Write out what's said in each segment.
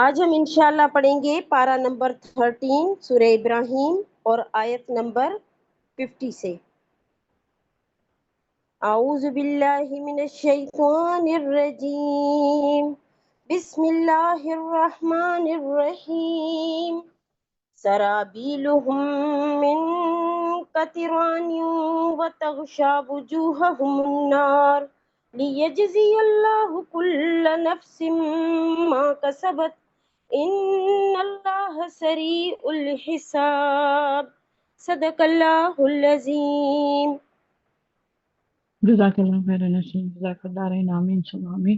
آج ہم انشاءاللہ پڑھیں گے پارہ نمبر 13 سورہ ابراہیم اور آیت نمبر 50 سے۔ اعوذ باللہ من الشیطان الرجیم، بسم اللہ الرحمن الرحیم۔ سرابیلہم من قطران وتغشی وجوہہم النار لیجزی اللہ کل نفس ما کسبت ان اللہ سریع الحساب۔ صدق اللہ العظیم۔ جزاک اللہ خیر نسیم، جزاک اللہ خیر، آمین ثم آمین۔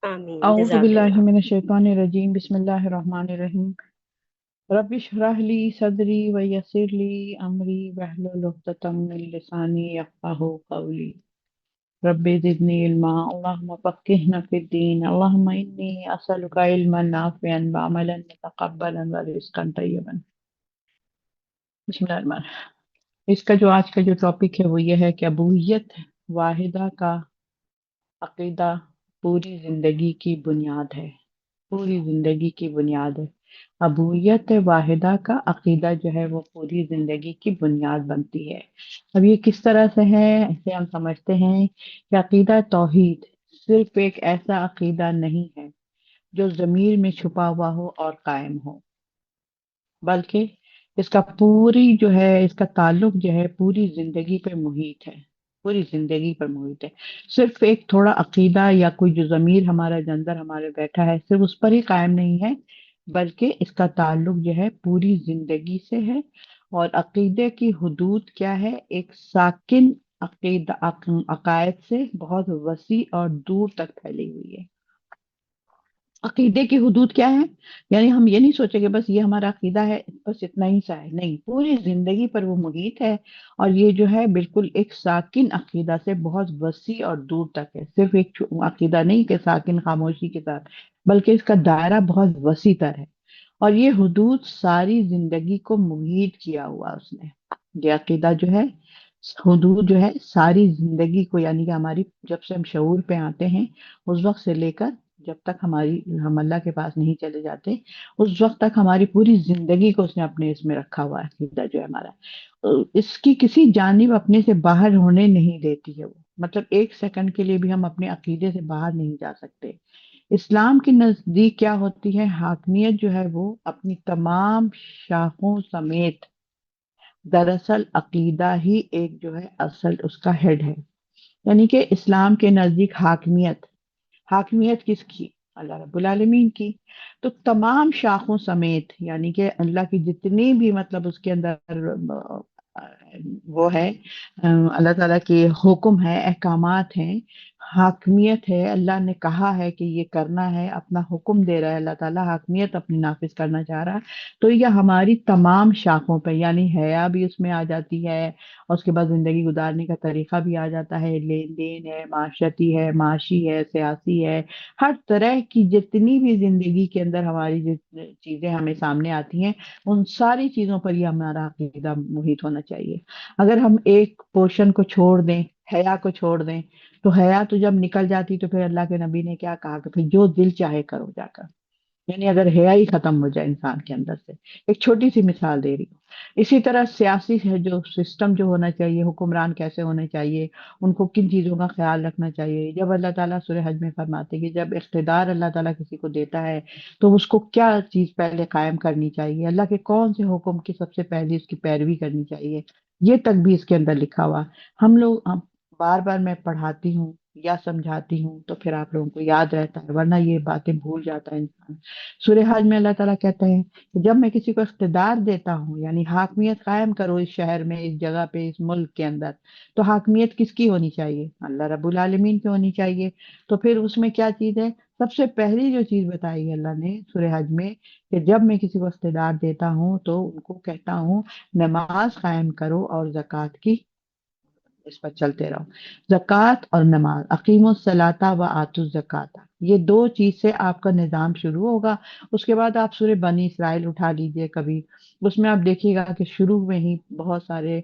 آمین، اعوذ جزاک باللہ اللہ۔ من الشیطان الرجیم، بسم اللہ الرحمن الرحیم۔ رب اشرح لی صدری ویسر لی امری واحلل عقدۃ من لسانی یفقہوا قولی۔ رب زدنی علما، اللہم فقہنا فی الدین، اللہم انی اسألک علما نافعا وعملا متقبلا ورزقا طیبا۔ بسم اللہ الرحمن الرحیم۔ اس کا جو آج کا جو ٹاپک ہے وہ یہ ہے کہ ابوہیت واحدہ کا عقیدہ پوری زندگی کی بنیاد ہے، پوری زندگی کی بنیاد ہے۔ ابوہیت واحدہ کا عقیدہ جو ہے وہ پوری زندگی کی بنیاد بنتی ہے۔ اب یہ کس طرح سے ہے؟ اسے ہم سمجھتے ہیں کہ عقیدہ توحید صرف ایک ایسا عقیدہ نہیں ہے جو ضمیر میں چھپا ہوا ہو اور قائم ہو، بلکہ اس کا پوری جو ہے اس کا تعلق جو ہے پوری زندگی پہ محیط ہے، پوری زندگی پر محیط ہے۔ صرف ایک تھوڑا عقیدہ یا کوئی جو ضمیر ہمارے اندر ہمارے بیٹھا ہے صرف اس پر ہی قائم نہیں ہے، بلکہ اس کا تعلق جو ہے پوری زندگی سے ہے۔ اور عقیدے کی حدود کیا ہے؟ ایک ساکن عقیدہ عقائد سے بہت وسیع اور دور تک پھیلی ہوئی ہے۔ عقیدے کی حدود کیا ہے؟ یعنی ہم یہ نہیں سوچیں کہ بس یہ ہمارا عقیدہ ہے بس اتنا ہی سا ہے، نہیں، پوری زندگی پر وہ محیط ہے۔ اور یہ جو ہے بالکل ایک ساکن عقیدہ سے بہت وسیع اور دور تک ہے، صرف ایک عقیدہ نہیں کہ ساکن خاموشی کے ساتھ، بلکہ اس کا دائرہ بہت وسیع تر ہے۔ اور یہ حدود ساری زندگی کو محیط کیا ہوا اس نے، یہ عقیدہ جو ہے حدود جو ہے ساری زندگی کو، یعنی کہ ہماری جب سے ہم شعور پہ آتے ہیں اس وقت سے لے کر جب تک ہم اللہ کے پاس نہیں چلے جاتے اس وقت تک ہماری پوری زندگی کو اس نے اپنے اس میں رکھا ہوا ہے۔ عقیدہ جو ہے ہمارا اس کی کسی جانب اپنے سے باہر ہونے نہیں دیتی ہے، وہ مطلب ایک سیکنڈ کے لیے بھی ہم اپنے عقیدے سے باہر نہیں جا سکتے۔ اسلام کے نزدیک کیا ہوتی ہے؟ حاکمیت جو ہے وہ اپنی تمام شاخوں سمیت، دراصل عقیدہ ہی ایک جو ہے اصل اس کا ہیڈ ہے۔ یعنی کہ اسلام کے نزدیک حاکمیت کس کی؟ اللہ رب العالمین کی۔ تو تمام شاخوں سمیت، یعنی کہ اللہ کی جتنی بھی مطلب اس کے اندر وہ ہے اللہ تعالیٰ کے حکم ہے، احکامات ہیں، حاکمیت ہے، اللہ نے کہا ہے کہ یہ کرنا ہے، اپنا حکم دے رہا ہے اللہ تعالیٰ، حاکمیت اپنی نافذ کرنا چاہ رہا ہے، تو یہ ہماری تمام شاخوں پہ، یعنی حیا بھی اس میں آ جاتی ہے، اور اس کے بعد زندگی گزارنے کا طریقہ بھی آ جاتا ہے، لین دین ہے، معاشرتی ہے، معاشی ہے، سیاسی ہے، ہر طرح کی جتنی بھی زندگی کے اندر ہماری چیزیں ہمیں سامنے آتی ہیں ان ساری چیزوں پر یہ ہمارا عقیدہ محیط ہونا چاہیے۔ اگر ہم ایک پورشن کو چھوڑ دیں، حیا کو چھوڑ دیں، تو حیا تو جب نکل جاتی تو پھر اللہ کے نبی نے کیا کہا کہ پھر جو دل چاہے کرو جا کر، یعنی اگر حیا ہی ختم ہو جائے انسان کے اندر سے۔ ایک چھوٹی سی مثال دے رہی ہوں۔ اسی طرح سیاسی ہے جو سسٹم جو ہونا چاہیے، حکمران کیسے ہونے چاہیے، ان کو کن چیزوں کا خیال رکھنا چاہیے۔ جب اللہ تعالیٰ سورہ حج میں فرماتے ہیں کہ جب اقتدار اللہ تعالیٰ کسی کو دیتا ہے تو اس کو کیا چیز پہلے قائم کرنی چاہیے، اللہ کے کون سے حکم کی سب سے پہلے اس کی پیروی کرنی چاہیے، یہ تک بھی اس کے اندر لکھا ہوا۔ ہم لوگ بار بار میں پڑھاتی ہوں یا سمجھاتی ہوں تو پھر آپ لوگوں کو یاد رہتا ہے، ورنہ یہ باتیں بھول جاتا ہے انسان۔ سورہ حج میں اللہ تعالیٰ کہتے ہیں کہ جب میں کسی کو اقتدار دیتا ہوں، یعنی حاکمیت قائم کرو اس شہر میں، اس جگہ پہ، اس ملک کے اندر، تو حاکمیت کس کی ہونی چاہیے؟ اللہ رب العالمین کی ہونی چاہیے۔ تو پھر اس میں کیا چیز ہے؟ سب سے پہلی جو چیز بتائی ہے اللہ نے سورہ حج میں کہ جب میں کسی کو اقتدار دیتا ہوں تو ان کو کہتا ہوں نماز قائم کرو اور زکوٰۃ کی اس پر چلتے رہو۔ زکوٰۃ اور نماز، اقیموا الصلاۃ و آتوا الزکاۃ، یہ دو چیز سے آپ کا نظام شروع ہوگا۔ اس کے بعد آپ سورہ بنی اسرائیل اٹھا لیجئے کبھی، اس میں آپ دیکھیے گا کہ شروع میں ہی بہت سارے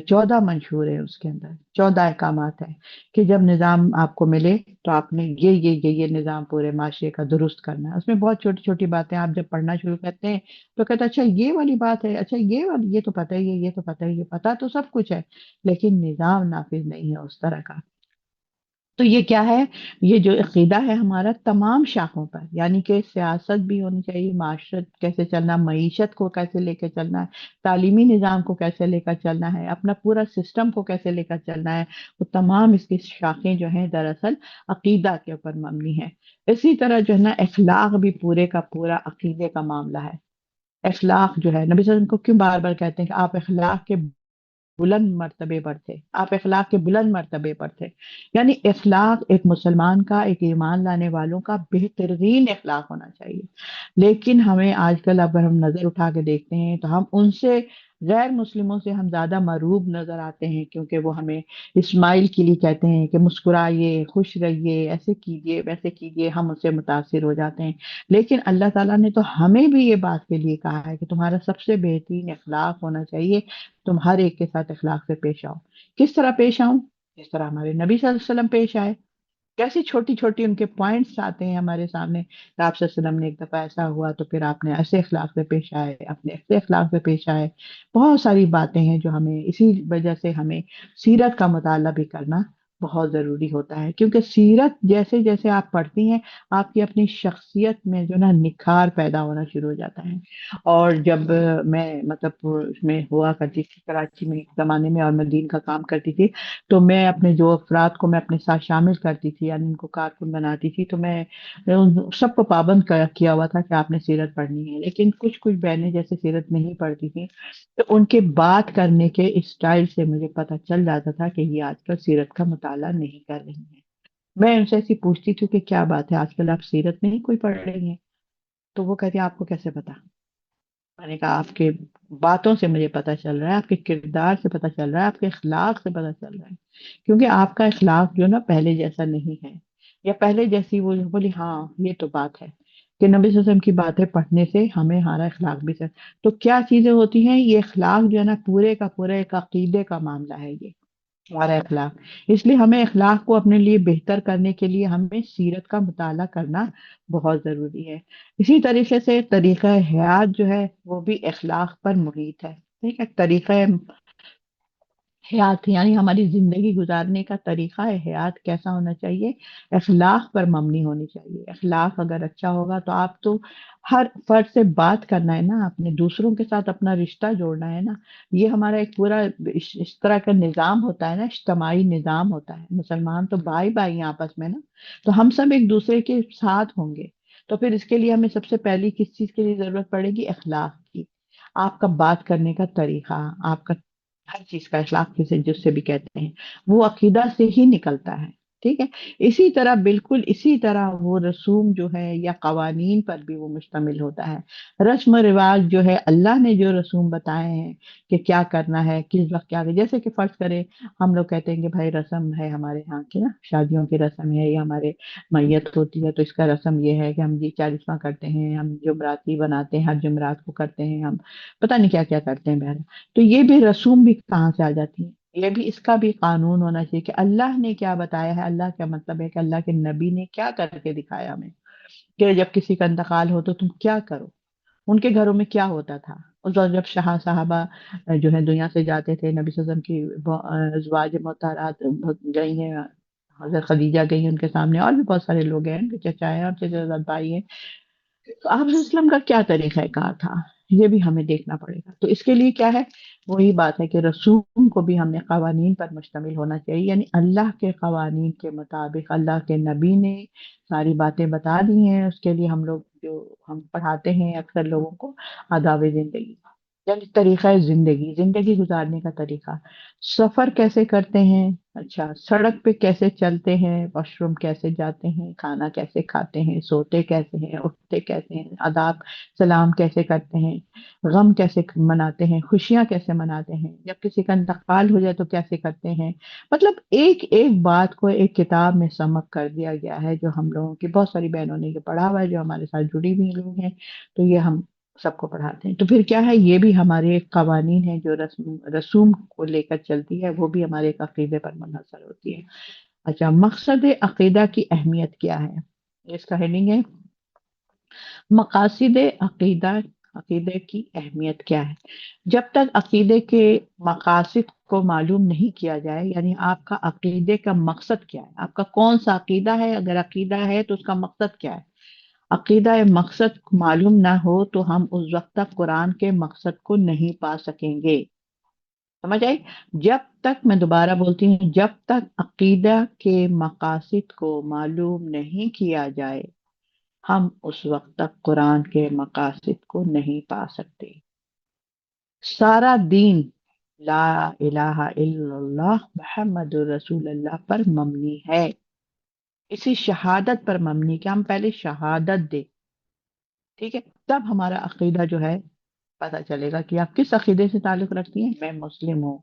14 منشور ہیں، اس کے اندر 14 احکامات ہیں کہ جب نظام آپ کو ملے تو آپ نے یہ نظام پورے معاشرے کا درست کرنا ہے۔ اس میں بہت چھوٹی چھوٹی باتیں آپ جب پڑھنا شروع کرتے ہیں تو کہتے ہیں اچھا یہ والی بات ہے، اچھا یہ والی، یہ تو پتہ ہی ہے، یہ تو پتہ ہی ہے، پتہ تو سب کچھ ہے لیکن نظام نافذ نہیں ہے اس طرح کا۔ تو یہ کیا ہے؟ یہ جو عقیدہ ہے ہمارا تمام شاخوں پر، یعنی کہ سیاست بھی ہونی چاہیے، معاشرت کیسے چلنا، معیشت کو کیسے لے کے چلنا ہے، تعلیمی نظام کو کیسے لے کر چلنا ہے، اپنا پورا سسٹم کو کیسے لے کر چلنا ہے، وہ تمام اس کی شاخیں جو ہیں دراصل عقیدہ کے اوپر مبنی ہے۔ اسی طرح جو ہے نا اخلاق بھی پورے کا پورا عقیدے کا معاملہ ہے۔ اخلاق جو ہے نبی صلی اللہ علیہ وسلم کو کیوں بار بار کہتے ہیں کہ آپ اخلاق کے بلند مرتبے پر تھے، آپ اخلاق کے بلند مرتبے پر تھے، یعنی اخلاق ایک مسلمان کا، ایک ایمان لانے والوں کا بہترین اخلاق ہونا چاہیے۔ لیکن ہمیں آج کل اگر ہم نظر اٹھا کے دیکھتے ہیں تو ہم ان سے، غیر مسلموں سے ہم زیادہ مروب نظر آتے ہیں، کیونکہ وہ ہمیں اسماعیل کے لیے کہتے ہیں کہ مسکرائیے، خوش رہیے، ایسے کیجیے ویسے کیجیے، ہم اس سے متاثر ہو جاتے ہیں۔ لیکن اللہ تعالیٰ نے تو ہمیں بھی یہ بات کے لیے کہا ہے کہ تمہارا سب سے بہترین اخلاق ہونا چاہیے، تم ہر ایک کے ساتھ اخلاق سے پیش آؤ۔ کس طرح پیش آؤں؟ جس طرح ہمارے نبی صلی اللہ علیہ وسلم پیش آئے، کیسی چھوٹی چھوٹی ان کے پوائنٹس آتے ہیں ہمارے سامنے کہ آپ صلی اللہ علیہ وسلم نے ایک دفعہ ایسا ہوا تو پھر آپ نے ایسے اخلاق سے پیش آئے، اپنے ایسے اخلاق سے پیش آئے۔ بہت ساری باتیں ہیں جو ہمیں، اسی وجہ سے ہمیں سیرت کا مطالعہ بھی کرنا بہت ضروری ہوتا ہے، کیونکہ سیرت جیسے جیسے آپ پڑھتی ہیں آپ کی اپنی شخصیت میں جو نا نکھار پیدا ہونا شروع ہو جاتا ہے۔ اور جب میں مطلب اس میں ہوا کرتی تھی کراچی میں ایک زمانے میں، اور میں دین کا کام کرتی تھی، تو میں اپنے جو افراد کو میں اپنے ساتھ شامل کرتی تھی، یعنی ان کو کارکن بناتی تھی، تو میں ان سب کو پابند کیا ہوا تھا کہ آپ نے سیرت پڑھنی ہے۔ لیکن کچھ کچھ بہنیں جیسے سیرت نہیں پڑھتی تھیں تو ان کے بات کرنے کے اسٹائل سے مجھے پتہ چل جاتا تھا کہ یہ آج کل سیرت کا مطالعہ نہیں کر رہی ہیں۔ میں ان سے ایسی پوچھتی تھی کہ کیا بات ہے آج کل آپ سیرت نہیں کوئی پڑھ رہی ہیں؟ تو وہ کہتی ہیں آپ کو کیسے پتا؟ میں نے کہا آپ کے باتوں سے مجھے پتا چل رہا ہے، آپ کے کردار سے پتا چل رہا ہے، آپ کے اخلاق سے پتا چل رہا ہے، کیونکہ آپ کا اخلاق جو نا پہلے جیسا نہیں ہے، یا پہلے جیسی وہ بولی ہاں یہ تو بات ہے کہ نبی صلی اللہ علیہ وسلم کی باتیں پڑھنے سے ہمیں ہمارا اخلاق بھی تو کیا چیزیں ہوتی ہیں؟ یہ اخلاق جو ہے نا پورے کا پورا ایک عقیدے کا معاملہ ہے، یہ ہمارا اخلاق۔ اس لیے ہمیں اخلاق کو اپنے لیے بہتر کرنے کے لیے ہمیں سیرت کا مطالعہ کرنا بہت ضروری ہے۔ اسی طریقے سے طریقہ حیات جو ہے وہ بھی اخلاق پر محیط ہے، ٹھیک ہے؟ طریقہ حیات یعنی ہماری زندگی گزارنے کا طریقہ حیات کیسا ہونا چاہیے؟ اخلاق پر مبنی ہونی چاہیے۔ اخلاق اگر اچھا ہوگا تو آپ تو ہر فرد سے بات کرنا ہے نا، اپنے دوسروں کے ساتھ اپنا رشتہ جوڑنا ہے نا، یہ ہمارا ایک پورا اس طرح کا نظام ہوتا ہے نا، اجتماعی نظام ہوتا ہے۔ مسلمان تو بھائی بھائی ہیں آپس میں نا، تو ہم سب ایک دوسرے کے ساتھ ہوں گے، تو پھر اس کے لیے ہمیں سب سے پہلی کس چیز کے لیے ضرورت پڑے گی؟ اخلاق کی۔ آپ کا بات کرنے کا طریقہ، آپ کا ہر چیز کا اخلاق جس سے بھی کہتے ہیں وہ عقیدہ سے ہی نکلتا ہے، ٹھیک ہے؟ اسی طرح بالکل اسی طرح وہ رسوم جو ہے یا قوانین پر بھی وہ مشتمل ہوتا ہے۔ رسم و رواج جو ہے اللہ نے جو رسوم بتائے ہیں کہ کیا کرنا ہے، کس وقت کیا، جیسے کہ فرض کریں ہم لوگ کہتے ہیں کہ بھائی رسم ہے ہمارے ہاں کی نا، شادیوں کی رسم ہے یا ہمارے میت ہوتی ہے تو اس کا رسم یہ ہے کہ ہم یہ 40واں کرتے ہیں، ہم جمراتی بناتے ہیں، ہر جمرات کو کرتے ہیں، ہم پتہ نہیں کیا کیا کرتے ہیں بہن۔ تو یہ بھی رسوم بھی کہاں سے آ جاتی ہیں؟ یہ بھی اس کا بھی قانون ہونا چاہیے کہ اللہ نے کیا بتایا ہے، اللہ کا مطلب ہے کہ اللہ کے نبی نے کیا کر کے دکھایا ہمیں کہ جب کسی کا انتقال ہو تو تم کیا کرو۔ ان کے گھروں میں کیا ہوتا تھا اس وقت جب صحابہ جو ہے دنیا سے جاتے تھے، نبی صلی اللہ علیہ وسلم کی ازواج مطہرات گئی ہیں، حضرت خدیجہ گئی ہیں ان کے سامنے، اور بھی بہت سارے لوگ ہیں، ان کے چچا ہیں اور چچا بھائی ہیں، تو آپ علیہ وسلم کا کیا طریقہ کار تھا یہ بھی ہمیں دیکھنا پڑے گا۔ تو اس کے لیے کیا ہے؟ وہی بات ہے کہ رسول کو بھی ہم نے قوانین پر مشتمل ہونا چاہیے، یعنی اللہ کے قوانین کے مطابق اللہ کے نبی نے ساری باتیں بتا دی ہیں، اس کے لیے ہم لوگ جو ہم پڑھاتے ہیں اکثر لوگوں کو آداب زندگی، یعنی طریقہ زندگی، زندگی گزارنے کا طریقہ، سفر کیسے کرتے ہیں، اچھا سڑک پہ کیسے چلتے ہیں، واش روم کیسے جاتے ہیں، کھانا کیسے کھاتے ہیں، سوتے کیسے ہیں، اٹھتے کیسے ہیں، آداب سلام کیسے کرتے ہیں، غم کیسے مناتے ہیں، خوشیاں کیسے مناتے ہیں، جب کسی کا انتقال ہو جائے تو کیسے کرتے ہیں. مطلب ایک ایک بات کو ایک کتاب میں سمک کر دیا گیا ہے، جو ہم لوگوں کی بہت ساری بہنوں نے یہ پڑھا ہوا ہے، جو ہمارے ساتھ جڑی ہوئی لوگ ہیں، تو یہ ہم سب کو پڑھاتے ہیں. تو پھر کیا ہے، یہ بھی ہمارے ایک قوانین ہیں جو رسوم کو لے کر چلتی ہے، وہ بھی ہمارے ایک عقیدے پر منحصر ہوتی ہے. اچھا، مقصد عقیدہ کی اہمیت کیا ہے؟ اس کا ہیڈنگ ہے مقاصد عقیدہ. عقیدے کی اہمیت کیا ہے؟ جب تک عقیدے کے مقاصد کو معلوم نہیں کیا جائے، یعنی آپ کا عقیدے کا مقصد کیا ہے، آپ کا کون سا عقیدہ ہے، اگر عقیدہ ہے تو اس کا مقصد کیا ہے، عقیدہ مقصد معلوم نہ ہو تو ہم اس وقت تک قرآن کے مقصد کو نہیں پا سکیں گے. سمجھ آئی؟ جب تک، میں دوبارہ بولتی ہوں، جب تک عقیدہ کے مقاصد کو معلوم نہیں کیا جائے ہم اس وقت تک قرآن کے مقاصد کو نہیں پا سکتے. سارا دین لا الہ الا اللہ محمد رسول اللہ پر مبنی ہے، اسی شہادت پر مبنی کہ ہم پہلے شہادت دیں. ٹھیک ہے، تب ہمارا عقیدہ جو ہے پتا چلے گا کہ آپ کس عقیدے سے تعلق رکھتی ہیں. میں مسلم ہوں،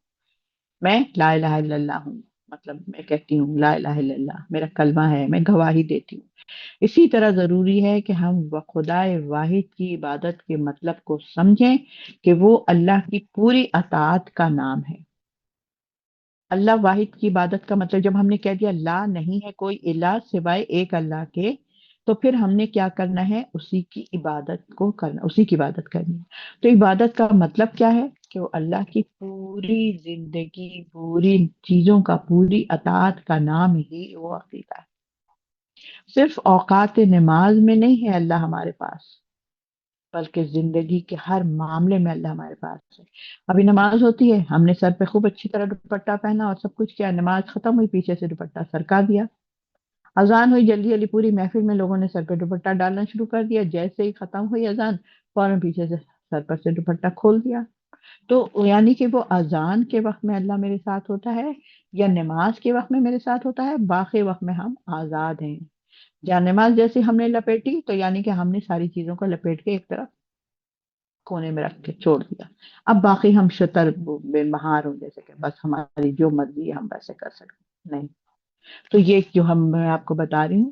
میں لا الہ الا اللہ ہوں، مطلب میں کہتی ہوں لا الہ الا اللہ، میرا کلمہ ہے، میں گواہی دیتی ہوں. اسی طرح ضروری ہے کہ ہم خدائے واحد کی عبادت کے مطلب کو سمجھیں کہ وہ اللہ کی پوری اطاعت کا نام ہے. اللہ واحد کی عبادت کا مطلب، جب ہم نے کہہ دیا لا نہیں ہے کوئی الہ سوائے ایک اللہ کے، تو پھر ہم نے کیا کرنا ہے، اسی کی عبادت کو کرنا، اسی کی عبادت کرنی ہے. تو عبادت کا مطلب کیا ہے کہ وہ اللہ کی پوری زندگی، پوری چیزوں کا، پوری اطاعت کا نام ہی وہ عقیدہ ہے. صرف اوقات نماز میں نہیں ہے اللہ ہمارے پاس، بلکہ زندگی کے ہر معاملے میں اللہ ہمارے پاس ہے. ابھی نماز ہوتی ہے، ہم نے سر پہ خوب اچھی طرح دوپٹہ پہنا اور سب کچھ کیا، نماز ختم ہوئی، پیچھے سے دوپٹہ سرکا دیا. اذان ہوئی، جلدی جلدی پوری محفل میں لوگوں نے سر پہ دوپٹہ ڈالنا شروع کر دیا، جیسے ہی ختم ہوئی اذان فوراً پیچھے سے سر پر سے دوپٹہ کھول دیا. تو یعنی کہ وہ اذان کے وقت میں اللہ میرے ساتھ ہوتا ہے یا نماز کے وقت میں میرے ساتھ ہوتا ہے، باقی وقت میں ہم آزاد ہیں. جہاں نماز جیسے ہم نے لپیٹی تو یعنی کہ ہم نے ساری چیزوں کو لپیٹ کے ایک طرف کونے میں رکھ کے چھوڑ دیا. اب باقی ہم شتر بے مہار ہوں، جیسے کہ بس ہماری جو مرضی ہے ہم ویسے کر سکتے نہیں. تو یہ جو میں آپ کو بتا رہی ہوں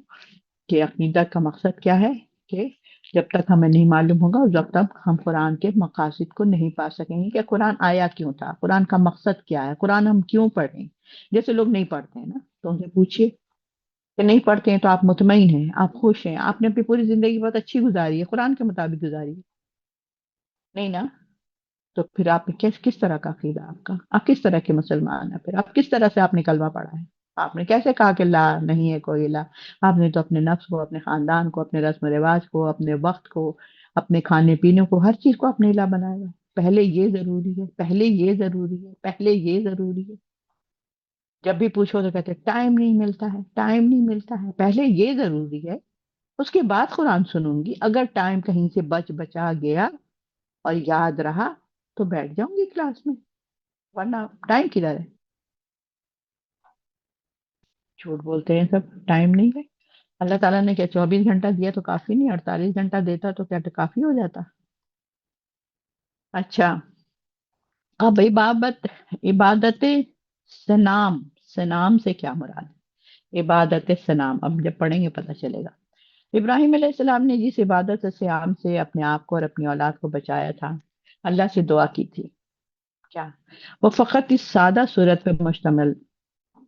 کہ عقیدہ کا مقصد کیا ہے، کہ جب تک ہمیں نہیں معلوم ہوگا اس وقت تک ہم قرآن کے مقاصد کو نہیں پا سکیں گے، کہ قرآن آیا کیوں تھا، قرآن کا مقصد کیا ہے، قرآن ہم کیوں پڑھیں. جیسے لوگ نہیں پڑھتے ہیں نا، تو ان سے پوچھیے کہ نہیں پڑھتے ہیں تو آپ مطمئن ہیں، آپ خوش ہیں، آپ نے اپنی پوری زندگی بہت اچھی گزاری ہے، قرآن کے مطابق گزاری ہے نہیں نا؟ تو پھر آپ کس طرح کا عقیدہ آپ کا، آپ کس طرح کے مسلمان ہیں، پھر آپ کس طرح سے آپ نے کلمہ پڑھا ہے، آپ نے کیسے کہا کہ لا نہیں ہے کوئی لا؟ آپ نے تو اپنے نفس کو، اپنے خاندان کو، اپنے رسم و رواج کو، اپنے وقت کو، اپنے کھانے پینے کو، ہر چیز کو اپنے لا بنایا ہوا ہے. پہلے یہ ضروری ہے، پہلے یہ ضروری ہے، پہلے یہ ضروری ہے. جب بھی پوچھو تو کہتے ٹائم نہیں ملتا ہے، ٹائم نہیں ملتا ہے، پہلے یہ ضروری ہے، اس کے بعد قرآن سنوں گی. اگر ٹائم کہیں سے بچا گیا اور یاد رہا تو بیٹھ جاؤں گی کلاس میں، ورنہ ٹائم کدھر ہے؟ جھوٹ بولتے ہیں سب، ٹائم نہیں ہے. اللہ تعالیٰ نے کیا 24 گھنٹہ دیا تو کافی نہیں، 48 گھنٹہ دیتا تو کیا کافی ہو جاتا؟ اچھا، اب عبادت سنام، سنام سے کیا مراد ہے؟ عبادت سنام اب جب پڑھیں گے پتہ چلے گا. ابراہیم علیہ السلام نے جس عبادت سیام سے اپنے آپ کو اور اپنی اولاد کو بچایا تھا، اللہ سے دعا کی تھی. کیا؟ وہ فقط اس سادہ صورت پہ مشتمل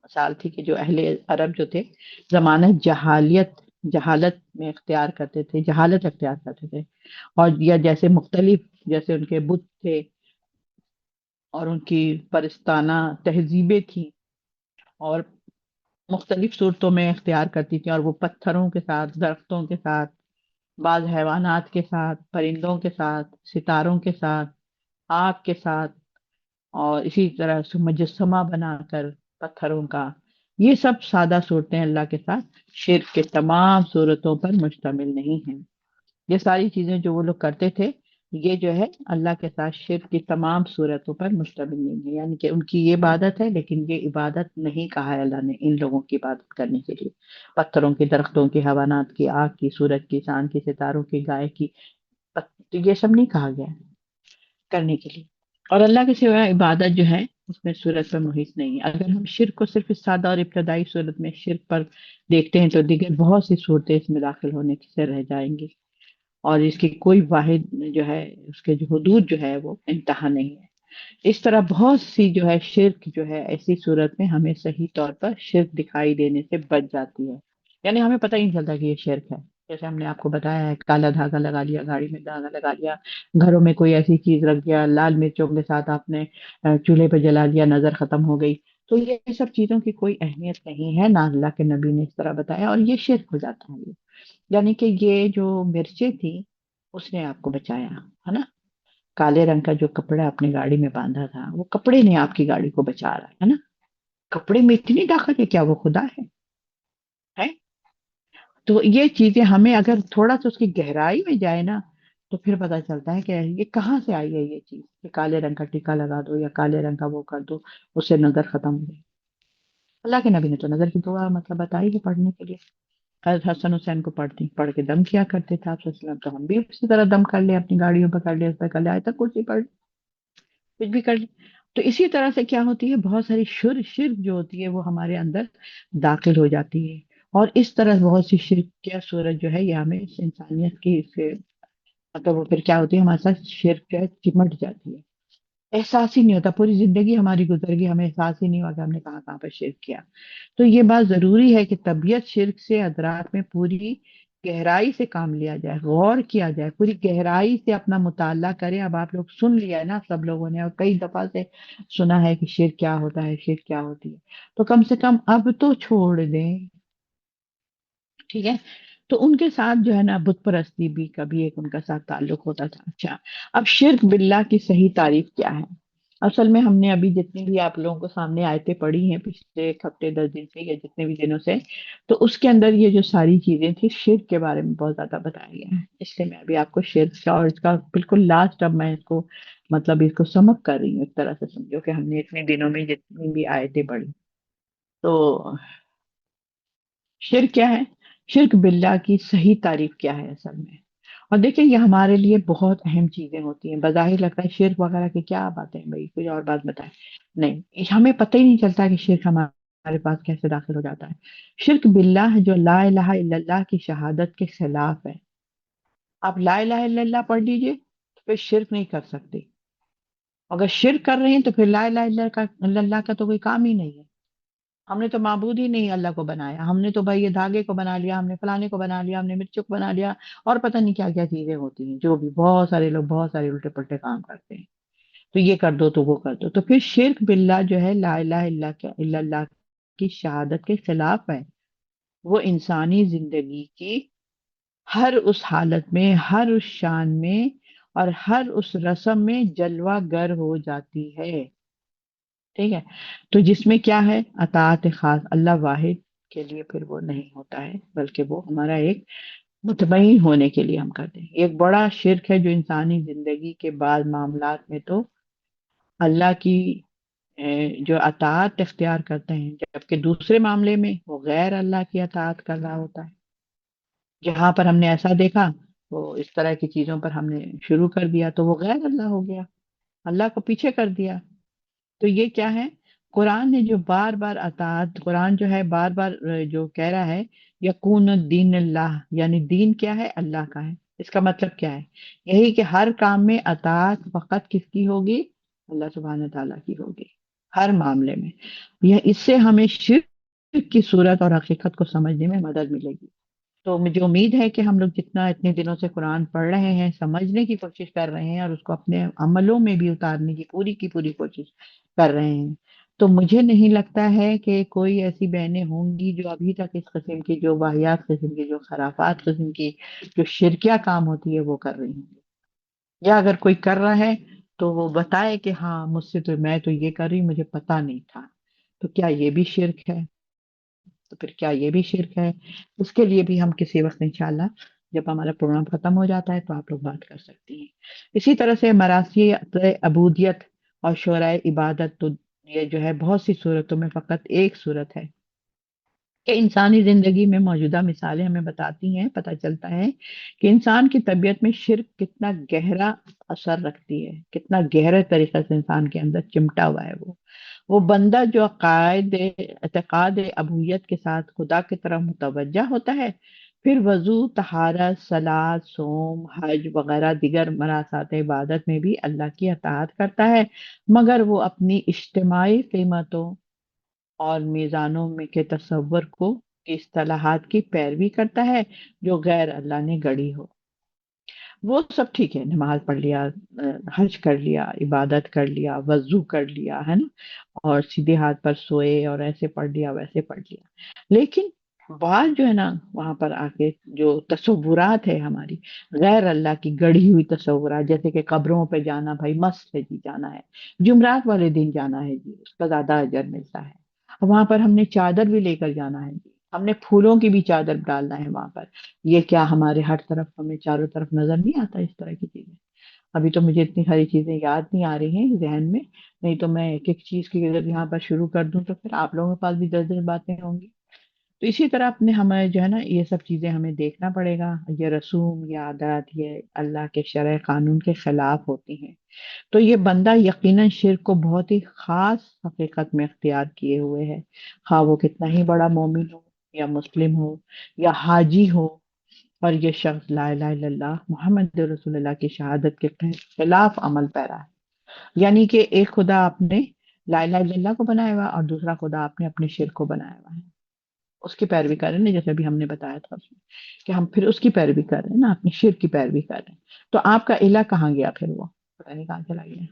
مثال تھی کہ جو اہل عرب جو تھے، زمانہ جہالت میں اختیار کرتے تھے، جہالت اختیار کرتے تھے، اور یا جیسے مختلف، جیسے ان کے بت تھے اور ان کی پرستانہ تہذیبیں تھیں، اور مختلف صورتوں میں اختیار کرتی تھیں، اور وہ پتھروں کے ساتھ، درختوں کے ساتھ، بعض حیوانات کے ساتھ، پرندوں کے ساتھ، ستاروں کے ساتھ، آگ کے ساتھ، اور اسی طرح سے مجسمہ بنا کر پتھروں کا. یہ سب سادہ صورتیں اللہ کے ساتھ شرک کے تمام صورتوں پر مشتمل نہیں ہیں. یہ ساری چیزیں جو وہ لوگ کرتے تھے یہ جو ہے اللہ کے ساتھ شرک کی تمام صورتوں پر مشتمل نہیں ہے، یعنی کہ ان کی یہ عبادت ہے لیکن یہ عبادت نہیں کہا ہے اللہ نے ان لوگوں کی عبادت کرنے کے لیے، پتھروں کی، درختوں کی، حیوانات کی، آگ کی، سورج کی، چاند کی، ستاروں کی، گائے کی، یہ سب نہیں کہا گیا ہے کرنے کے لیے۔ اور اللہ کے سوا عبادت جو ہے اس میں صورت پر محیط نہیں ہے۔ اگر ہم شرک کو صرف اس سادہ اور ابتدائی صورت میں شرک پر دیکھتے ہیں تو دیگر بہت سی صورتیں اس میں داخل ہونے سے رہ جائیں گی، اور اس کی کوئی واحد جو ہے اس کے جو حدود جو ہے وہ انتہا نہیں ہے۔ اس طرح بہت سی جو ہے شرک جو ہے ایسی صورت میں ہمیں صحیح طور پر شرک دکھائی دینے سے بچ جاتی ہے، یعنی ہمیں پتہ ہی نہیں چلتا کہ یہ شرک ہے۔ جیسے ہم نے آپ کو بتایا ہے، کالا دھاگا لگا لیا، گاڑی میں دھاگا لگا لیا، گھروں میں کوئی ایسی چیز رکھ دیا، لال مرچوں کے ساتھ آپ نے چولہے پہ جلا لیا، نظر ختم ہو گئی، تو یہ سب چیزوں کی کوئی اہمیت نہیں ہے، نہ اللہ کے نبی نے اس طرح بتایا، اور یہ شرک ہو جاتا ہے۔ یعنی کہ یہ جو مرچیں تھی اس نے آپ کو بچایا ہے نا، کالے رنگ کا جو کپڑا اپنی گاڑی میں باندھا تھا وہ کپڑے نے آپ کی گاڑی کو بچا رہا ہے نا، کپڑے میں اتنی طاقت ہے، کیا وہ خدا ہے؟ تو یہ چیزیں ہمیں اگر تھوڑا سا اس کی گہرائی میں جائے نا تو پھر پتا چلتا ہے کہ یہ کہاں سے آئی ہے یہ چیز، کہ کالے رنگ کا ٹیکا لگا دو یا کالے رنگ کا وہ کر دو، اس سے نظر ختم ہو گئی۔ اللہ کے نبی نے تو نظر کی دعا مطلب بتائی ہے پڑھنے کے لیے، حضرت حسن حسین کو پڑھ کے دم کیا کرتے تھے آپ صلی اللہ علیہ وسلم، تو ہم بھی اسی طرح دم کر لیں، اپنی گاڑیوں پہ کر لیں، اس پہ کر لیں، آئے تک کرسی پڑھ لیں، کچھ بھی کر لیں۔ تو اسی طرح سے کیا ہوتی ہے، بہت ساری شرک جو ہوتی ہے وہ ہمارے اندر داخل ہو جاتی ہے، اور اس طرح بہت سی شرک کیا صورت جو ہے یہ ہمیں اس انسانیت کی سے مطلب وہ پھر کیا ہوتی ہے، ہمارے ساتھ شرک جو ہے چمٹ جاتی ہے، احساس ہی نہیں ہوتا، پوری زندگی ہماری گزر گئی، ہمیں احساس ہی نہیں ہوا کہ ہم نے کہاں کہاں پر شرک کیا۔ تو یہ بات ضروری ہے کہ طبیعت شرک سے ادراک میں پوری گہرائی سے کام لیا جائے، غور کیا جائے، پوری گہرائی سے اپنا مطالعہ کریں۔ اب آپ لوگ سن لیا ہے نا، سب لوگوں نے اور کئی دفعہ سے سنا ہے کہ شرک کیا ہوتا ہے، شرک کیا ہوتی ہے، تو کم سے کم اب تو چھوڑ دیں، ٹھیک ہے؟ تو ان کے ساتھ جو ہے نا بت پرستی بھی کبھی ایک ان کا ساتھ تعلق ہوتا تھا۔ اچھا، اب شرک باللہ کی صحیح تعریف کیا ہے؟ اصل میں ہم نے ابھی جتنی بھی آپ لوگوں کو سامنے آیتیں پڑھی ہیں پچھلے ایک ہفتے 10 دن سے یا جتنے بھی دنوں سے، تو اس کے اندر یہ جو ساری چیزیں تھی شرک کے بارے میں بہت زیادہ بتایا گیا ہے، اس لیے میں ابھی آپ کو شرک کا اور اس کا بالکل لاسٹ اب میں اس کو مطلب اس کو سمپ کر رہی ہوں، ایک طرح سے سمجھو کہ ہم نے اتنے دنوں میں جتنی بھی آیتیں پڑھی۔ تو شرک کیا ہے؟ شرک باللہ کی صحیح تعریف کیا ہے اصل میں؟ اور دیکھیں یہ ہمارے لیے بہت اہم چیزیں ہوتی ہیں، بظاہر لگتا ہے شرک وغیرہ کی کیا باتیں ہیں بھائی، کوئی اور بات بتائیں، نہیں، ہمیں پتہ ہی نہیں چلتا کہ شرک ہمارے پاس کیسے داخل ہو جاتا ہے۔ شرک باللہ جو لا الہ الا اللہ کی شہادت کے خلاف ہے، آپ لا الہ الا اللہ پڑھ لیجئے تو پھر شرک نہیں کر سکتے، اگر شرک کر رہے ہیں تو پھر لا الہ الا اللہ کا تو کوئی کام ہی نہیں ہے، ہم نے تو معبود ہی نہیں اللہ کو بنایا، ہم نے تو بھائی یہ دھاگے کو بنا لیا، ہم نے فلانے کو بنا لیا، ہم نے مرچوں کو بنا لیا، اور پتہ نہیں کیا کیا چیزیں ہوتی ہیں، جو بھی بہت سارے لوگ بہت سارے الٹے پلٹے کام کرتے ہیں، تو یہ کر دو تو وہ کر دو، تو پھر شرک باللہ جو ہے لا الہ الا اللہ کی شہادت کے خلاف ہے، وہ انسانی زندگی کی ہر اس حالت میں، ہر اس شان میں اور ہر اس رسم میں جلوہ گر ہو جاتی ہے، ٹھیک ہے؟ تو جس میں کیا ہے، اطاعت خاص اللہ واحد کے لیے پھر وہ نہیں ہوتا ہے، بلکہ وہ ہمارا ایک مطمئن ہونے کے لیے ہم کرتے ہیں۔ ایک بڑا شرک ہے جو انسانی زندگی کے بعض معاملات میں تو اللہ کی جو اطاعت اختیار کرتے ہیں، جبکہ دوسرے معاملے میں وہ غیر اللہ کی اطاعت کر رہا ہوتا ہے۔ جہاں پر ہم نے ایسا دیکھا وہ اس طرح کی چیزوں پر ہم نے شروع کر دیا تو وہ غیر اللہ ہو گیا، اللہ کو پیچھے کر دیا۔ تو یہ کیا ہے، قرآن نے جو بار بار اطاعت، قرآن جو ہے بار بار جو کہہ رہا ہے یقون الدین اللہ، یعنی دین کیا ہے، اللہ کا ہے، اس کا مطلب کیا ہے، یہی کہ ہر کام میں اطاعت فقط کس کی ہوگی، اللہ سبحانہ تعالیٰ کی ہوگی، ہر معاملے میں۔ یہ اس سے ہمیں شرک کی صورت اور حقیقت کو سمجھنے میں مدد ملے گی۔ تو مجھے امید ہے کہ ہم لوگ جتنا اتنے دنوں سے قرآن پڑھ رہے ہیں، سمجھنے کی کوشش کر رہے ہیں اور اس کو اپنے عملوں میں بھی اتارنے کی پوری کوشش کر رہے ہیں، تو مجھے نہیں لگتا ہے کہ کوئی ایسی بہنیں ہوں گی جو ابھی تک اس قسم کی، جو واحد قسم کی، جو خرافات قسم کی، جو شرکیہ کام ہوتی ہے وہ کر رہی ہوں گی، یا اگر کوئی کر رہا ہے تو وہ بتائے کہ ہاں مجھ سے تو، میں تو یہ کر رہی، مجھے پتا نہیں تھا، تو کیا یہ بھی شرک ہے؟ تو پھر کیا یہ بھی شرک ہے؟ اس کے لیے بھی ہم کسی وقت انشاءاللہ جب ہمارا پروگرام ختم ہو جاتا ہے تو آپ لوگ بات کر سکتی ہیں۔ اسی طرح سے مراثی عبودیت اور شورائے عبادت، تو یہ جو ہے بہت سی صورتوں میں فقط ایک صورت ہے کہ انسانی زندگی میں موجودہ مثالیں ہمیں بتاتی ہیں، پتہ چلتا ہے کہ انسان کی طبیعت میں شرک کتنا گہرا اثر رکھتی ہے، کتنا گہرے طریقے سے انسان کے اندر چمٹا ہوا ہے۔ وہ بندہ جو اعتقاد ابویت کے ساتھ خدا کی طرف متوجہ ہوتا ہے، پھر وضو، طہارت، صلاۃ، صوم، حج وغیرہ دیگر مراسات عبادت میں بھی اللہ کی اطاعت کرتا ہے، مگر وہ اپنی اجتماعی قیمتوں اور میزانوں میں کے تصور کو کی اصطلاحات کی پیروی کرتا ہے جو غیر اللہ نے گڑی ہو۔ وہ سب ٹھیک ہے، نماز پڑھ لیا، حج کر لیا، عبادت کر لیا، وضو کر لیا، ہے نا، اور سیدھے ہاتھ پر سوئے اور ایسے پڑھ لیا ویسے پڑھ لیا، لیکن بعض جو ہے نا وہاں پر آ کے جو تصورات ہے ہماری غیر اللہ کی گڑھی ہوئی تصورات، جیسے کہ قبروں پہ جانا بھائی مست ہے جی، جانا ہے جمعرات والے دن جانا ہے جی، اس کا زیادہ اجر ملتا ہے، وہاں پر ہم نے چادر بھی لے کر جانا ہے جی، ہم نے پھولوں کی بھی چادر ڈالنا ہے وہاں پر۔ یہ کیا ہمارے ہر طرف ہمیں چاروں طرف نظر نہیں آتا اس طرح کی چیزیں؟ ابھی تو مجھے اتنی ساری چیزیں یاد نہیں آ رہی ہیں ذہن میں، نہیں تو میں ایک ایک چیز کی اگر یہاں پر شروع کر دوں تو پھر آپ لوگوں کے پاس بھی 10 10 باتیں ہوں گی۔ تو اسی طرح اپنے ہمیں جو ہے نا یہ سب چیزیں ہمیں دیکھنا پڑے گا، یہ رسوم، یہ عادات، یہ اللہ کے شرع قانون کے خلاف ہوتی ہیں، تو یہ بندہ یقیناً شرک کو بہت ہی خاص حقیقت میں اختیار کیے ہوئے ہے، خواہ وہ کتنا ہی بڑا مومن ہو یا مسلم ہو یا حاجی ہو، اور یہ شخص لا الہ الا اللہ محمد رسول اللہ کی شہادت کے خلاف عمل پیرا ہے، یعنی کہ ایک خدا آپ نے لا الہ الا اللہ کو بنایا ہوا اور دوسرا خدا آپ نے اپنے شرک کو بنایا ہوا ہے، اس کی پیروی کر رہے ہیں نا، جیسے ابھی ہم نے بتایا تھا اس میں کہ ہم پھر اس کی پیروی کر رہے ہیں نا، اپنے شرک کی پیروی کر رہے ہیں، تو آپ کا الہ کہاں گیا پھر؟ وہ پتہ نہیں کہاں چلا گیا۔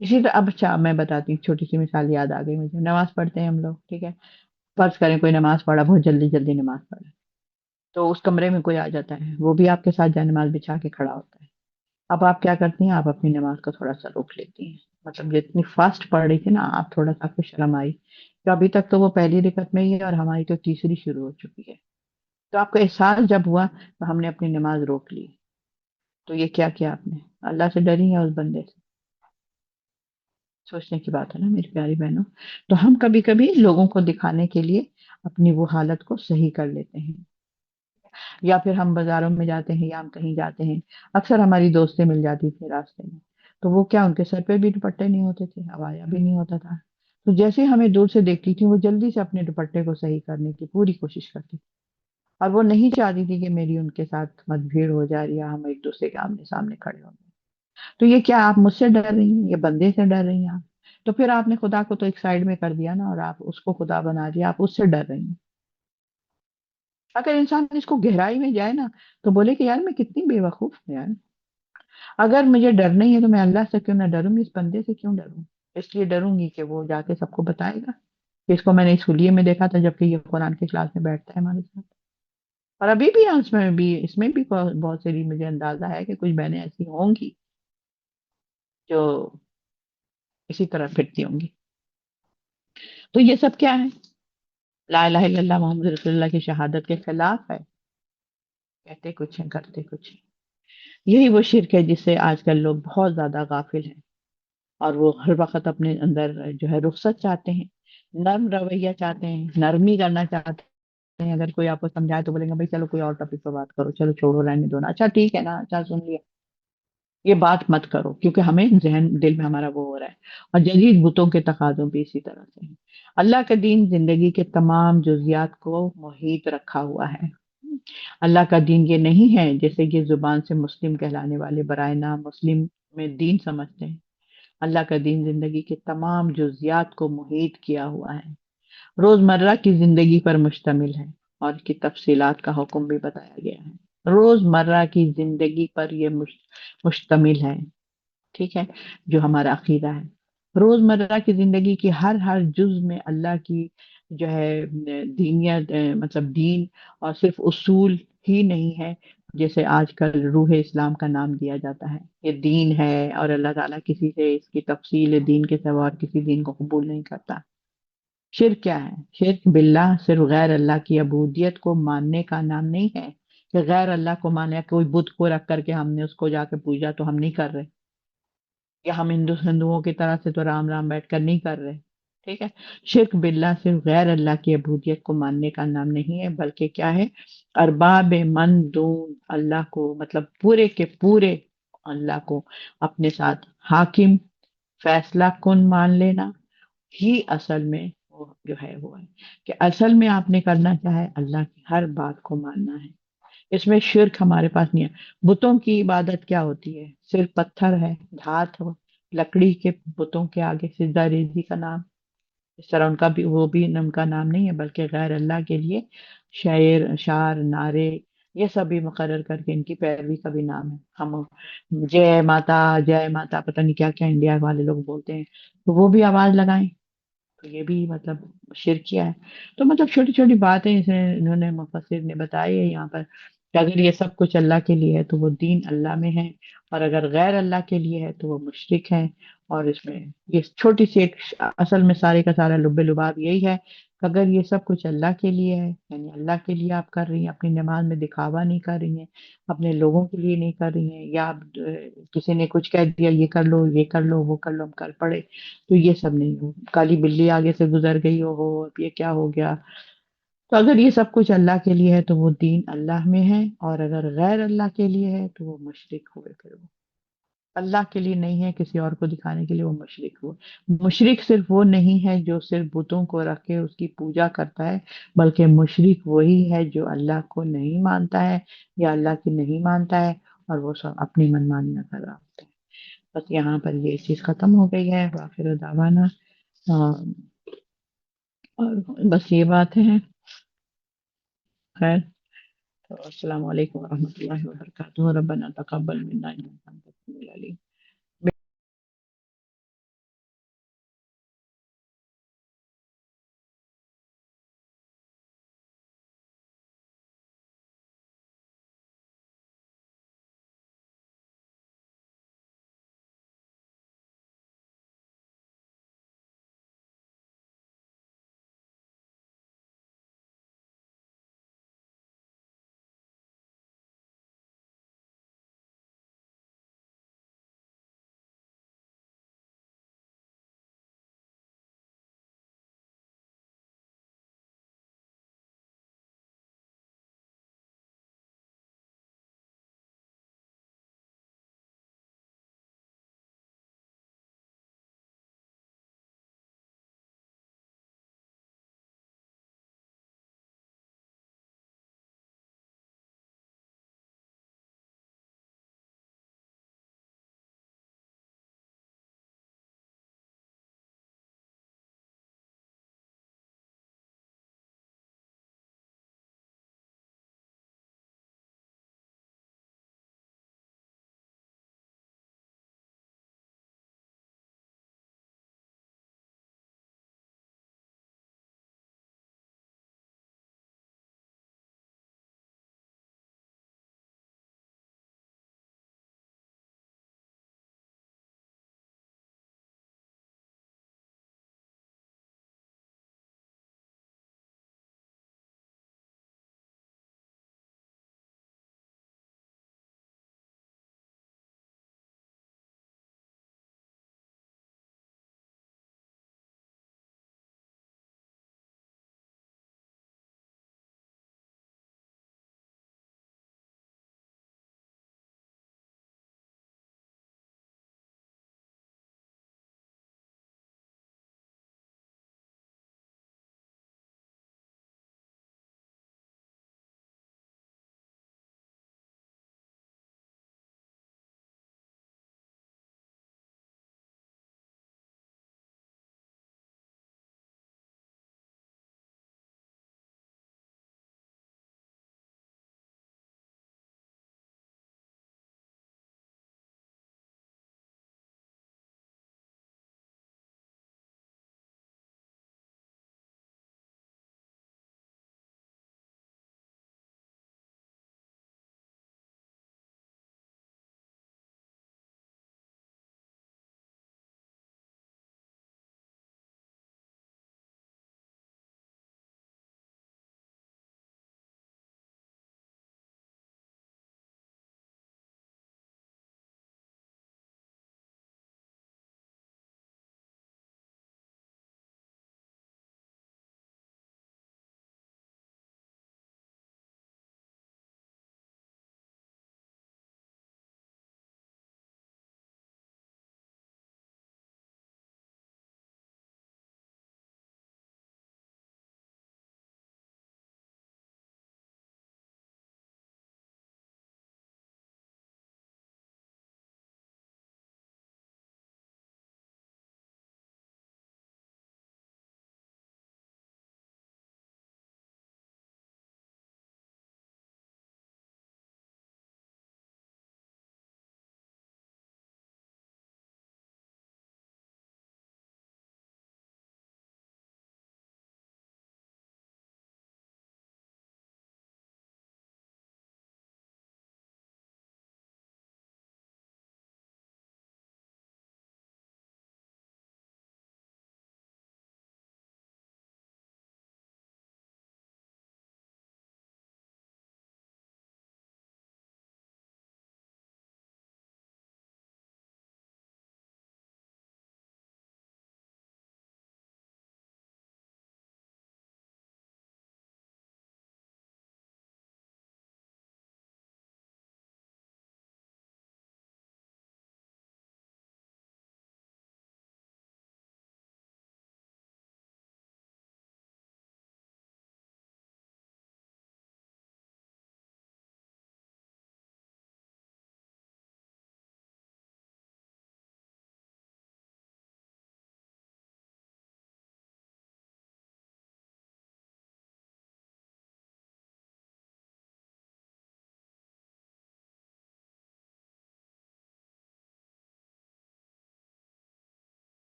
اسی طرح اب اچھا میں بتاتی ہوں، چھوٹی سی مثال یاد آ گئی مجھے، نماز پڑھتے ہیں ہم لوگ، ٹھیک ہے، فرض کریں کوئی نماز پڑھا، بہت جلدی جلدی نماز پڑھا، تو اس کمرے میں کوئی آ جاتا ہے، وہ بھی آپ کے ساتھ جائے نماز بچھا کے کھڑا ہوتا ہے، اب آپ کیا کرتی ہیں؟ آپ اپنی نماز کو تھوڑا سا روک لیتی ہیں، مطلب جتنی فاسٹ پڑھ رہی تھی نا آپ، تھوڑا سا آپ کو شرم آئی کہ ابھی تک تو وہ پہلی رکعت میں ہی ہے اور ہماری تو تیسری شروع ہو چکی ہے، تو آپ کو احساس جب ہوا تو ہم نے اپنی نماز روک لی، تو یہ کیا کیا آپ نے؟ اللہ سے ڈری ہیں اس بندے سے؟ سوچنے کی بات ہے نا میری پیاری بہنوں۔ تو ہم کبھی کبھی لوگوں کو دکھانے کے لیے اپنی وہ حالت کو صحیح کر لیتے ہیں، یا پھر ہم بازاروں میں جاتے ہیں یا ہم کہیں جاتے ہیں، اکثر ہماری دوستیں مل جاتی تھی راستے میں، تو وہ کیا ان کے سر پہ بھی دوپٹے نہیں ہوتے تھے، عبایا بھی نہیں ہوتا تھا، تو جیسے ہی ہمیں دور سے دیکھتی تھی وہ جلدی سے اپنے دوپٹے کو صحیح کرنے کی پوری کوشش کرتی تھی، اور وہ نہیں چاہتی تھی کہ میری ان کے ساتھ مت بھیڑ ہو جائے یا ہم ایک دوسرے کے آمنے سامنے کھڑے ہوں گے۔ تو یہ کیا آپ مجھ سے ڈر رہی ہیں؟ یہ بندے سے ڈر رہی ہیں آپ؟ تو پھر آپ نے خدا کو تو ایک سائڈ میں کر دیا نا، اور آپ اس کو خدا بنا دیا، آپ اس سے ڈر رہی ہیں۔ اگر انسان اس کو گہرائی میں جائے نا تو بولے کہ یار میں کتنی بے وقوف ہوں یار، اگر مجھے ڈر نہیں ہے تو میں اللہ سے کیوں نہ ڈروں گی، اس بندے سے کیوں ڈروں؟ اس لیے ڈروں گی کہ وہ جا کے سب کو بتائے گا کہ اس کو میں نے اس حلیے میں دیکھا تھا جبکہ یہ قرآن کی کلاس میں بیٹھتا ہے ہمارے ساتھ، اور ابھی بھی اس میں بھی بہت ساری مجھے اندازہ ہے کہ کچھ بہنیں ایسی ہوں گی جو اسی طرح پھرتی ہوں گی۔ تو یہ سب کیا ہے؟ لا الہ الا اللہ محمد رسول اللہ کی شہادت کے خلاف ہے، کہتے کچھ ہیں کرتے کچھ ہیں۔ یہی وہ شرک ہے جس سے آج کل لوگ بہت زیادہ غافل ہیں، اور وہ ہر وقت اپنے اندر جو ہے رخصت چاہتے ہیں، نرم رویہ چاہتے ہیں، نرمی کرنا چاہتے ہیں، اگر کوئی آپ کو سمجھائے تو بولیں گے بھائی چلو کوئی اور ٹاپک پہ بات کرو، چلو چھوڑو رہنے دو نا، اچھا ٹھیک ہے نا، اچھا سن لیا، یہ بات مت کرو، کیونکہ ہمیں ذہن دل میں ہمارا وہ ہو رہا ہے، اور جدید بتوں کے تقاضوں بھی اسی طرح سے ہیں۔ اللہ کا دین زندگی کے تمام جزیات کو محیط رکھا ہوا ہے۔ اللہ کا دین یہ نہیں ہے جیسے کہ زبان سے مسلم کہلانے والے برائے نام مسلم میں دین سمجھتے ہیں۔ اللہ کا دین زندگی کے تمام جزیات کو محیط کیا ہوا ہے، روزمرہ کی زندگی پر مشتمل ہے، اور اس کی تفصیلات کا حکم بھی بتایا گیا ہے، روزمرہ کی زندگی پر یہ مشتمل ہے، ٹھیک ہے، جو ہمارا عقیدہ ہے، روزمرہ کی زندگی کی ہر ہر جز میں اللہ کی جو ہے دینیت، مطلب دین، اور صرف اصول ہی نہیں ہے جیسے آج کل روح اسلام کا نام دیا جاتا ہے، یہ دین ہے، اور اللہ تعالیٰ کسی سے اس کی تفصیل دین کے سوا اور کسی دین کو قبول نہیں کرتا۔ شرک کیا ہے؟ شرک باللہ صرف غیر اللہ کی عبودیت کو ماننے کا نام نہیں ہے کہ غیر اللہ کو مانے، کوئی بت کو رکھ کر کے ہم نے اس کو جا کے پوجا تو ہم نہیں کر رہے، یا ہم ہندوؤں کی طرح سے تو رام رام بیٹھ کر نہیں کر رہے. ٹھیک ہے. شرک باللہ صرف غیر اللہ کی عبودیت کو ماننے کا نام نہیں ہے، بلکہ کیا ہے، ارباب من دون اللہ کو، مطلب پورے کے پورے اللہ کو اپنے ساتھ حاکم فیصلہ کن مان لینا ہی اصل میں وہ جو ہے وہ ہے کہ اصل میں آپ نے کرنا کیا ہے، اللہ کی ہر بات کو ماننا ہے. اس میں شرک ہمارے پاس نہیں ہے. بتوں کی عبادت کیا ہوتی ہے؟ صرف پتھر ہے، دھات ہو، لکڑی کے بتوں کے آگے سجدہ ریزی کا نام. اس طرح ان کا بھی، وہ بھی ان کا نام نہیں ہے، بلکہ غیر اللہ کے لیے شعر شعر نعرے یہ سب بھی مقرر کر کے ان کی پیروی کا بھی نام ہے. ہم جے ماتا پتہ نہیں کیا کیا انڈیا والے لوگ بولتے ہیں، تو وہ بھی آواز لگائیں، تو یہ بھی مطلب شرکیہ ہے. تو مطلب چھوٹی چھوٹی باتیں انہوں نے مفسر نے بتائی ہے یہاں پر کہ اگر یہ سب کچھ اللہ کے لیے ہے تو وہ دین اللہ میں ہے، اور اگر غیر اللہ کے لیے ہے تو وہ مشرک ہے. اور اس میں یہ چھوٹی سی ایک اصل میں سارے کا سارا لب لباب یہی ہے کہ اگر یہ سب کچھ اللہ کے لیے ہے، یعنی اللہ کے لیے آپ کر رہی ہیں، اپنی نماز میں دکھاوا نہیں کر رہی ہیں، اپنے لوگوں کے لیے نہیں کر رہی ہیں، یا آپ کسی نے کچھ کہہ دیا یہ کر لو یہ کر لو وہ کر لو ہم کر پڑے، تو یہ سب نہیں ہو. کالی بلی آگے سے گزر گئی ہو اب یہ کیا ہو گیا. تو اگر یہ سب کچھ اللہ کے لیے ہے تو وہ دین اللہ میں ہے، اور اگر غیر اللہ کے لیے ہے تو وہ مشرک ہوئے. پھر وہ اللہ کے لیے نہیں ہے، کسی اور کو دکھانے کے لیے، وہ مشرک ہو. مشرک صرف وہ نہیں ہے جو صرف بتوں کو رکھ کے اس کی پوجا کرتا ہے، بلکہ مشرک وہی ہے جو اللہ کو نہیں مانتا ہے یا اللہ کی نہیں مانتا ہے، اور وہ سب اپنی منمانی کر رہا ہوتا ہے. بس یہاں پر یہ چیز ختم ہو گئی ہے. وآخر دعوانا اور بس یہ بات ہے. خیر، تو السلام علیکم ورحمۃ اللہ وبرکاتہ. ربنا تقبل منا